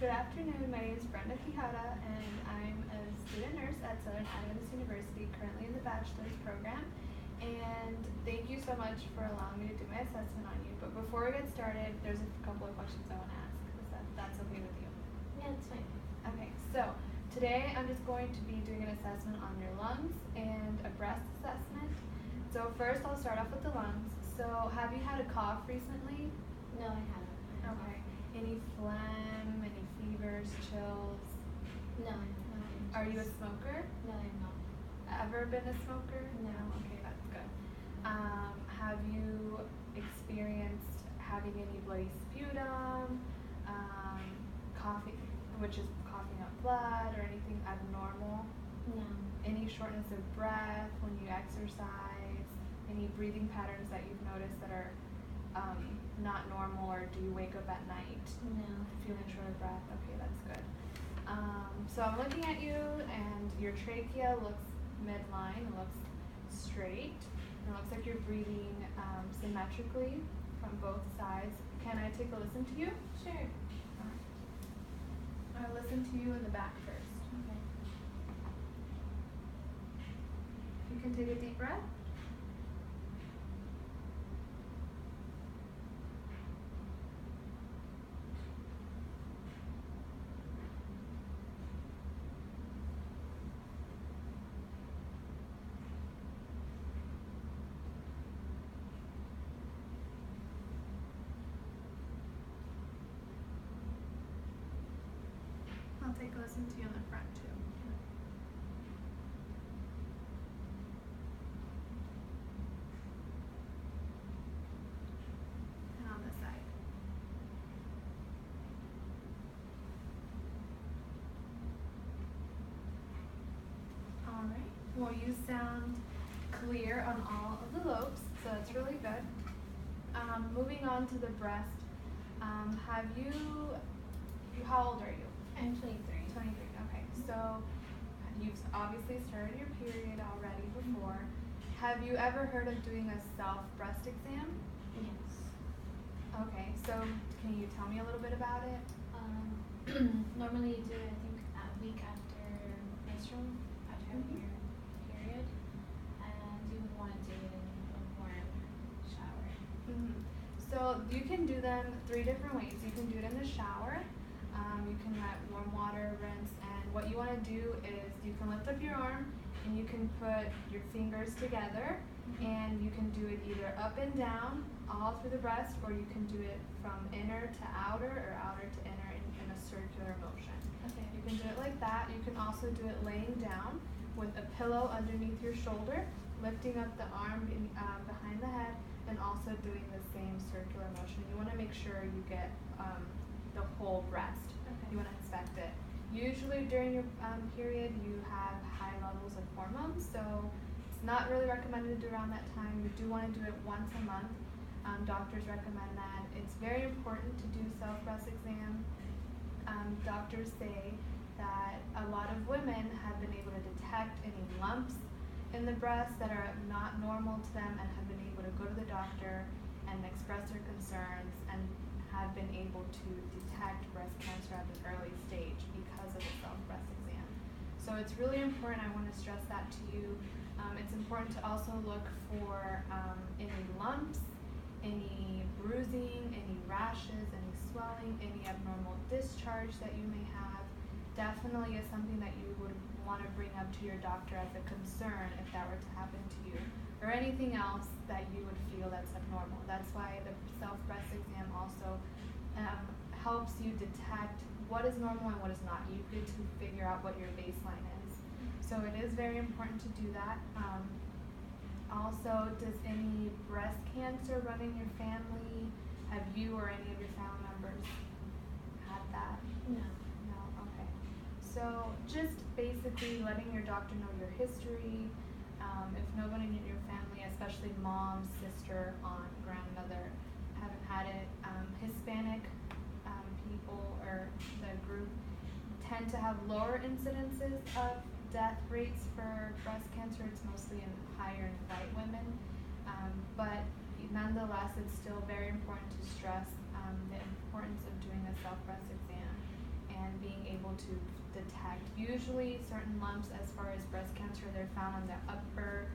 Good afternoon. My name is Brenda Quijada, and I'm a student nurse at Southern Adventist University, currently in the bachelor's program. And thank you so much for allowing me to do my assessment on you. But before we get started, there's a couple of questions I want to ask. That's okay with you? Yeah, it's fine. Okay, so today I'm just going to be doing an assessment on your lungs and a breath assessment. So first I'll start off with the lungs. So have you had a cough recently? No, I haven't. Okay. Any phlegm, any fevers, chills? No, I haven't. Are you a smoker? No, I'm not. Ever been a smoker? No. Okay, that's good. Have you experienced having any bloody sputum, coughing, which is coughing up blood, or anything abnormal? No. Any shortness of breath when you exercise? Any breathing patterns that you've noticed that are not normal, or do you wake up at night No. feeling short of breath? Okay, that's good. So I'm looking at you, and your trachea looks midline. It looks straight. It looks like you're breathing symmetrically from both sides. Can I take a listen to you? Sure. I'll listen to you in the back first. Okay. You can take a deep breath. I'll take a listen to you in the front too. And on this side. Alright, well, you sound clear on all of the lobes, so that's really good. Moving on to the breast, how old are you? I'm 23. 23, okay. So you've obviously started your period already before. Have you ever heard of doing a self-breast exam? Yes. Okay, so can you tell me a little bit about it? Normally you do it, I think, a week after menstrual, after having your period, and you would want to do it in a warm shower. So you can do them 3 different ways. You can do it in the shower. You can let warm water rinse, and what you want to do is you can lift up your arm and you can put your fingers together, and you can do it either up and down all through the breast, or you can do it from inner to outer or outer to inner in a circular motion. Okay. You can do it like that. You can also do it laying down with a pillow underneath your shoulder, lifting up the arm behind the head, and also doing the same circular motion. You want to make sure you get the whole breast. Okay. You want to inspect it. Usually during your period, you have high levels of hormones, so it's not really recommended to do around that time. You do want to do it once a month. Doctors recommend that. It's very important to do self-breast exam. Doctors say that a lot of women have been able to detect any lumps in the breast that are not normal to them, and have been able to go to the doctor and express their concerns, and have been able to detect breast cancer at an early stage because of the self-breast exam. So it's really important. I want to stress that to you. It's important to also look for any lumps, any bruising, any rashes, any swelling, any abnormal discharge that you may have. Definitely is something that you would want to bring up to your doctor as a concern if that were to happen to you, or anything else that you would feel that's abnormal. That's why the self-breast exam also helps you detect what is normal and what is not. You get to figure out what your baseline is. So it is very important to do that. Also, does any breast cancer run in your family? Have you or any of your family members had that? No. No? Okay. So just basically letting your doctor know your history. If nobody in your family, especially mom, sister, aunt, grandmother, haven't had it, Hispanic people or the group tend to have lower incidences of death rates for breast cancer. It's mostly higher in white women, but nonetheless, it's still very important to stress the importance of doing a self-breast exam to detect. Usually certain lumps as far as breast cancer, they're found on the upper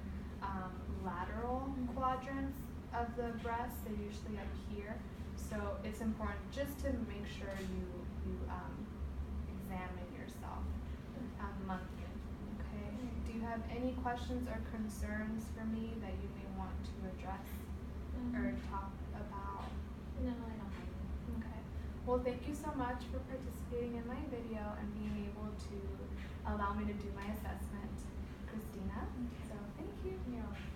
lateral quadrants of the breast. They're usually up here. So it's important just to make sure you examine yourself monthly. Okay. Do you have any questions or concerns for me that you may want to address or talk about? No, I don't have any. Okay. Well, thank you so much for participating in my video and being able to allow me to do my assessment, Christina. So thank you. You're welcome.